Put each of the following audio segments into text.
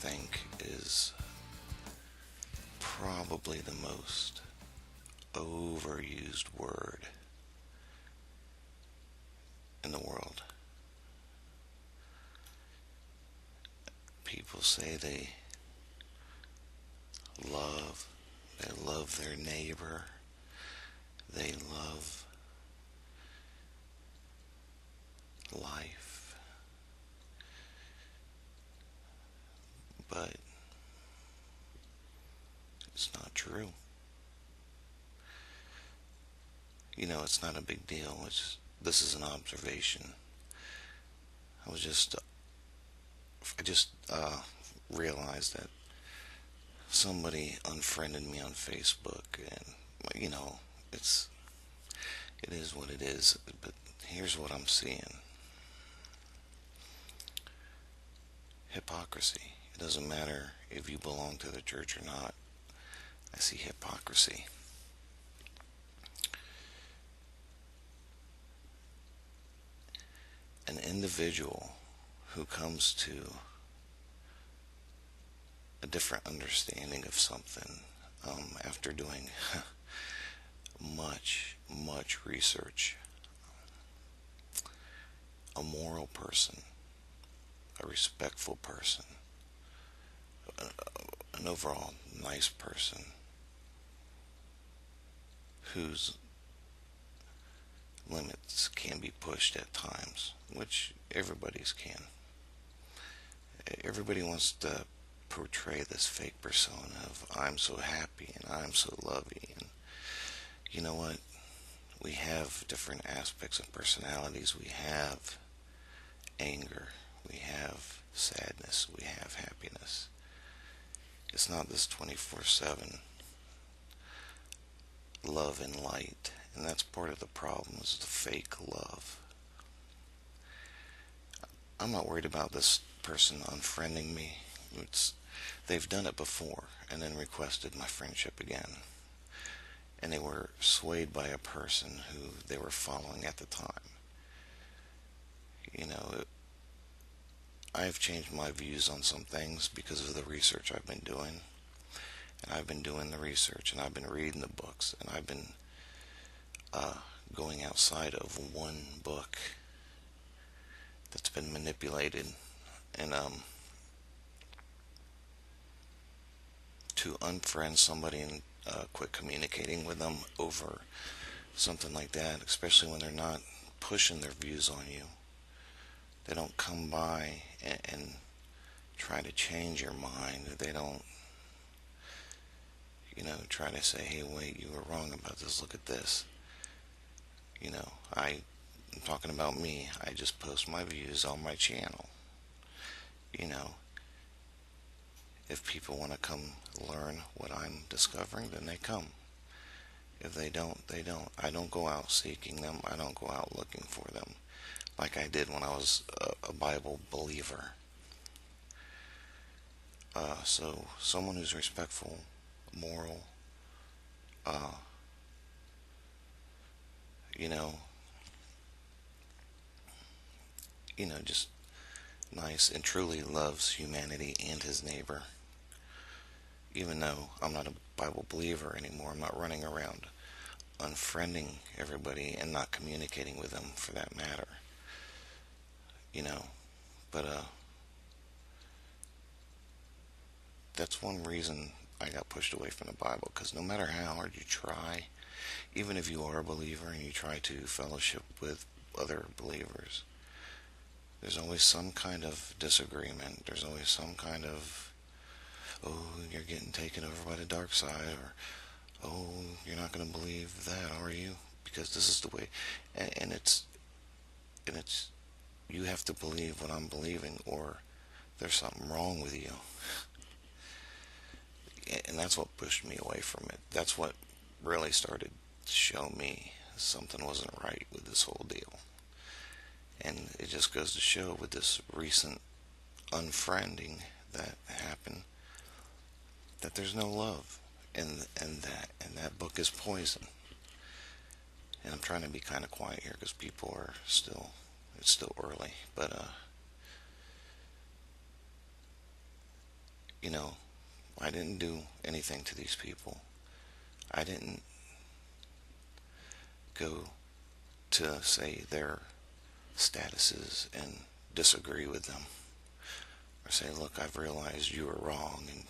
think is probably the most overused word in the world. People say love, they love their neighbor, they love life, but it's not true. It's not a big deal. This is an observation. I just realized that somebody unfriended me on Facebook, and it's it is what it is. But here's what I'm seeing: hypocrisy. It doesn't matter if you belong to the church or not. I see hypocrisy. An individual who comes to a different understanding of something after doing much research, a moral person, a respectful person, an overall nice person whose limits can be pushed at times, which everybody's can. Everybody wants to portray this fake persona of I'm so happy and I'm so lovey, and you know what? We have different aspects of personalities. We have anger, we have sadness, we have happiness. It's not this 24/7 love and light, and that's part of the problem, is the fake love. I'm not worried about this person unfriending me. They've done it before and then requested my friendship again, and they were swayed by a person who they were following at the time. You know, I've changed my views on some things because of the research I've been doing. And I've been doing the research, and I've been reading the books, and I've been going outside of one book that's been manipulated, and to unfriend somebody and quit communicating with them over something like that, especially when they're not pushing their views on you. They don't come by and try to change your mind. They don't, try to say, hey, wait, you were wrong about this. Look at this. I'm talking about me. I just post my views on my channel. You know, if people want to come learn what I'm discovering, then they come. If they don't, they don't. I don't go out seeking them. I don't go out looking for them like I did when I was a Bible believer. So someone who's respectful, moral, uh, you know, just nice and truly loves humanity and his neighbor. Even though I'm not a Bible believer anymore, I'm not running around unfriending everybody and not communicating with them for that matter. But that's one reason I got pushed away from the Bible, because no matter how hard you try, even if you are a believer and you try to fellowship with other believers, there's always some kind of disagreement. There's always some kind of, oh, you're getting taken over by the dark side, or, oh, you're not going to believe that, are you? Because this is the way, and it's, you have to believe what I'm believing, or there's something wrong with you. And that's what pushed me away from it. That's what really started to show me something wasn't right with this whole deal. And it just goes to show with this recent unfriending that happened, that there's no love, and that book is poison. And I'm trying to be kind of quiet here because people are it's still early, but You know, I didn't do anything to these people. I didn't go to say their statuses and disagree with them, or say, look, I've realized you were wrong, and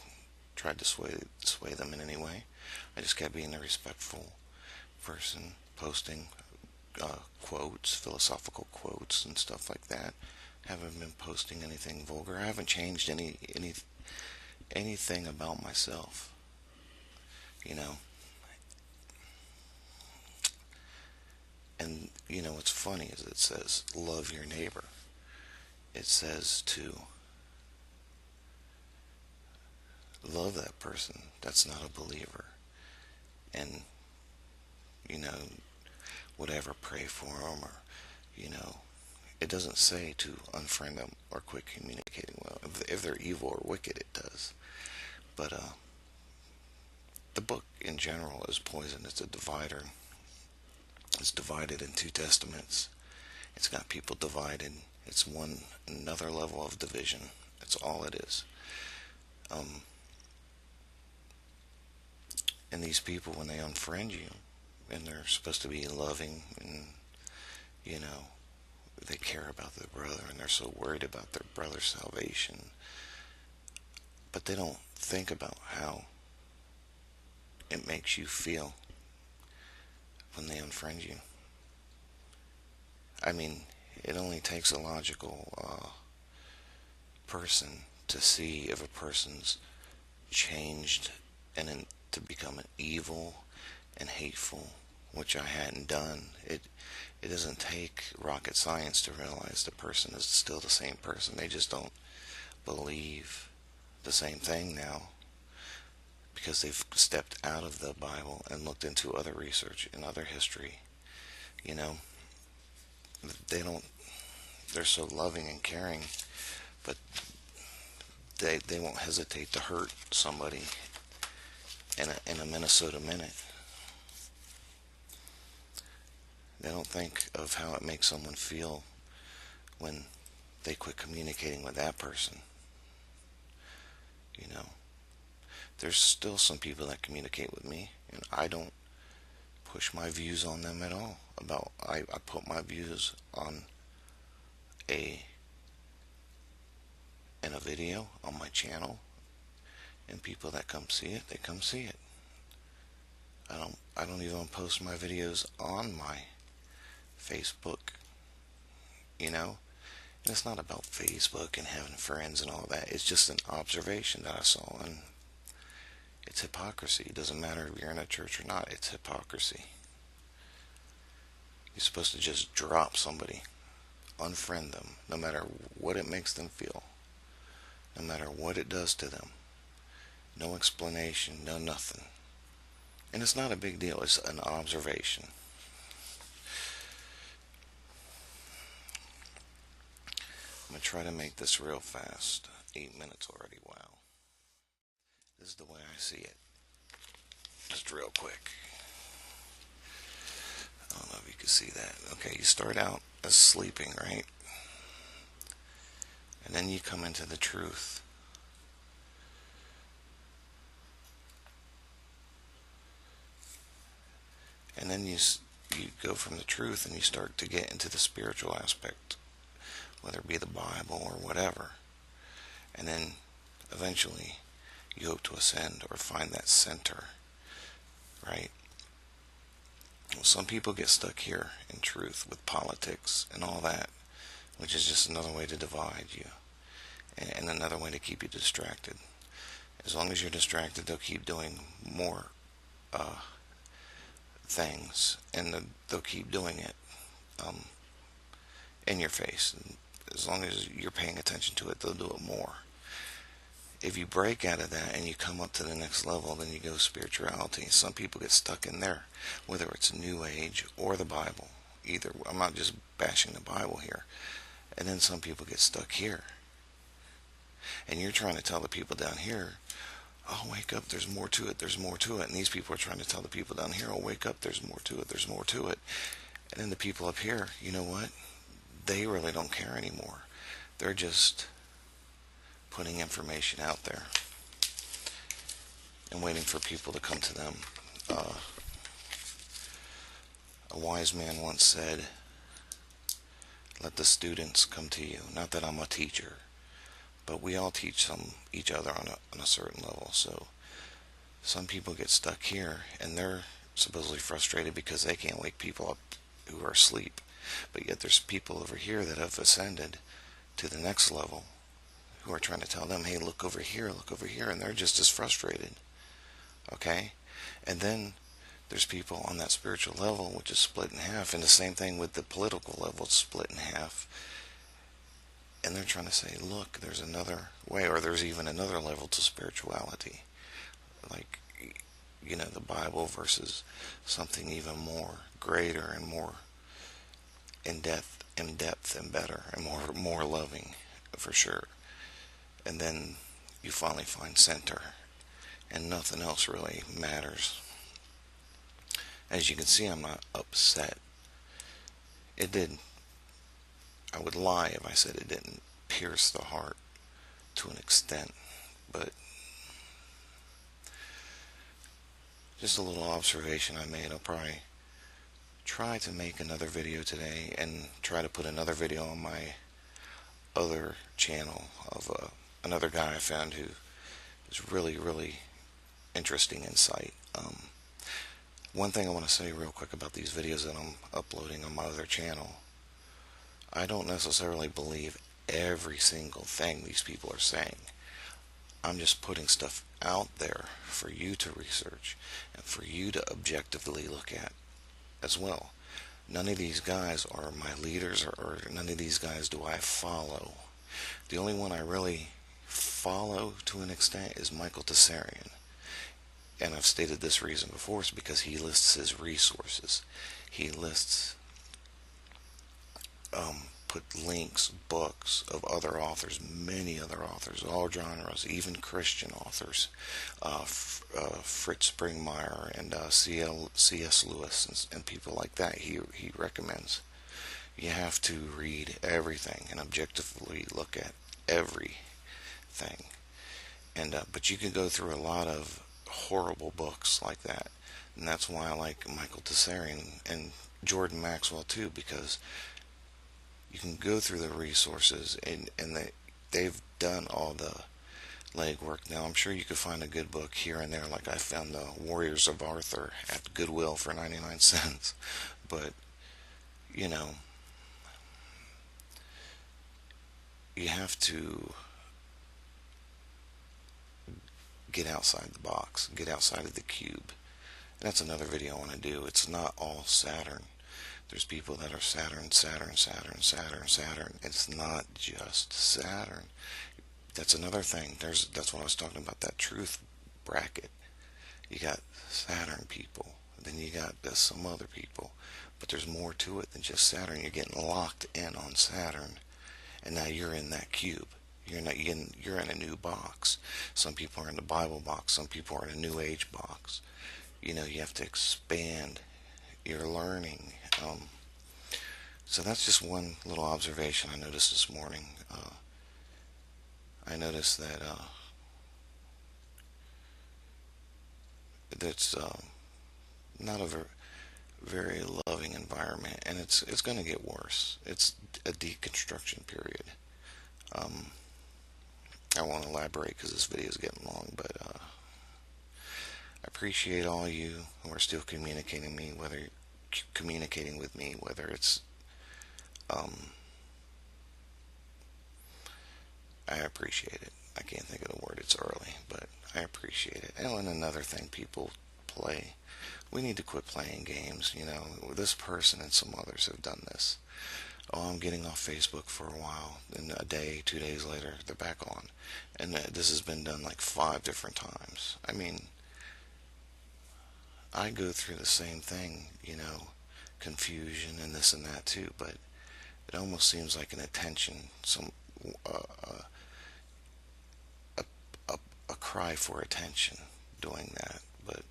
tried to sway them in any way. I just kept being a respectful person, posting quotes, philosophical quotes and stuff like that. Haven't been posting anything vulgar. I haven't changed anything about myself. You know, and what's funny is it says love your neighbor. It says to love that person that's not a believer, and you know whatever, pray for them, or it doesn't say to unfriend them or quit communicating well. If they're evil or wicked, it does. But the book in general is poison. It's a divider. It's divided in two testaments. It's got people divided. It's another level of division. That's all it is. And these people, when they unfriend you, and they're supposed to be loving, and you know they care about their brother, and they're so worried about their brother's salvation, but they don't think about how it makes you feel when they unfriend you. I mean, it only takes a logical person to see if a person's changed to become an evil and hateful, which I hadn't done. It doesn't take rocket science to realize the person is still the same person. They just don't believe the same thing now, because they've stepped out of the Bible and looked into other research and other history. You know, they're so loving and caring, but they won't hesitate to hurt somebody in a Minnesota minute. They don't think of how it makes someone feel when they quit communicating with that person. You know, there's still some people that communicate with me, and I don't push my views on them at all. I put my views on in a video on my channel, and people that come see it, they come see it. I don't even post my videos on my Facebook, And it's not about Facebook and having friends and all that. It's just an observation that I saw, and it's hypocrisy. It doesn't matter if you're in a church or not. It's hypocrisy. You're supposed to just drop somebody, unfriend them, no matter what it makes them feel, no matter what it does to them. No explanation, no nothing. And it's not a big deal. It's an observation. I'm going to try to make this real fast. 8 minutes already. Wow. This is the way I see it. Just real quick. I don't know if you can see that. Okay, you start out as sleeping, right? And then you come into the truth. And then you go from the truth and you start to get into the spiritual aspect, whether it be the Bible or whatever. And then eventually you hope to ascend or find that center, right? Well, some people get stuck here in truth with politics and all that, which is just another way to divide you and another way to keep you distracted. As long as you're distracted, they'll keep doing more things, and they'll keep doing it in your face. And as long as you're paying attention to it, they'll do it more. If you break out of that and you come up to the next level, then you go spirituality. Some people get stuck in there, whether it's New Age or the Bible. Either, I'm not just bashing the Bible here. And then some people get stuck here. And you're trying to tell the people down here, oh, wake up, there's more to it, there's more to it. And these people are trying to tell the people down here, oh, wake up, there's more to it, there's more to it. And then the people up here, you know what? They really don't care anymore. They're just putting information out there. and waiting for people to come to them. A wise man once said, let the students come to you. Not that I'm a teacher, but we all teach each other on a certain level. So some people get stuck here, and they're supposedly frustrated because they can't wake people up who are asleep. But yet there's people over here that have ascended to the next level who are trying to tell them, hey, look over here, and they're just as frustrated. Okay? And then there's people on that spiritual level which is split in half, and the same thing with the political level, it's split in half. And they're trying to say, look, there's another way, or there's even another level to spirituality. Like, the Bible versus something even more greater and more in depth and better and more loving, for sure. And then you finally find center, and nothing else really matters. As you can see, I'm not upset. I would lie if I said it didn't pierce the heart to an extent, but just a little observation I made. I'll probably try to make another video today and try to put another video on my other channel of another guy I found who is really, really interesting insight. One thing I want to say real quick about these videos that I'm uploading on my other channel, I don't necessarily believe every single thing these people are saying. I'm just putting stuff out there for you to research and for you to objectively look at as well. None of these guys are my leaders, or none of these guys do I follow. The only one I really follow to an extent is Michael Tessarian. And I've stated this reason before, is because he lists his resources. He lists, put links, books of other authors, many other authors, all genres, even Christian authors, Fritz Springmeier and C.S. Lewis and people like that. He recommends. You have to read everything and objectively look at everything. And but you can go through a lot of horrible books like that, and that's why I like Michael Tessarian and Jordan Maxwell too, because you can go through the resources and they've done all the legwork. Now I'm sure you could find a good book here and there, like I found the Warriors of Arthur at Goodwill for 99 cents, but you have to get outside the box, get outside of the cube. And that's another video I want to do. It's not all Saturn. There's people that are Saturn. It's not just Saturn. That's another thing. That's what I was talking about, that truth bracket. You got Saturn people, then you got some other people, but there's more to it than just Saturn. You're getting locked in on Saturn, and now you're in that cube. You're in a new box. Some people are in the Bible box. Some people are in a New Age box. You have to expand your learning. So that's just one little observation I noticed this morning. I noticed that that's not a very loving environment, and it's going to get worse. It's a deconstruction period. I won't elaborate because this video is getting long, but I appreciate all you who are still communicating with me, whether it's I appreciate it. I can't think of the word. It's early, but I appreciate it. And another thing, people play. We need to quit playing games. This person and some others have done this. Oh, I'm getting off Facebook for a while, and a day, 2 days later, they're back on. And this has been done like 5 different times. I mean, I go through the same thing, confusion and this and that too, but it almost seems like an attention, a cry for attention doing that. But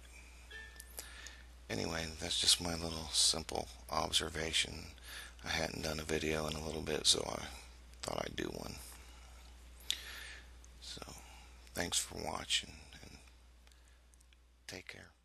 anyway, that's just my little simple observation. I hadn't done a video in a little bit, so I thought I'd do one. So, thanks for watching. Take care.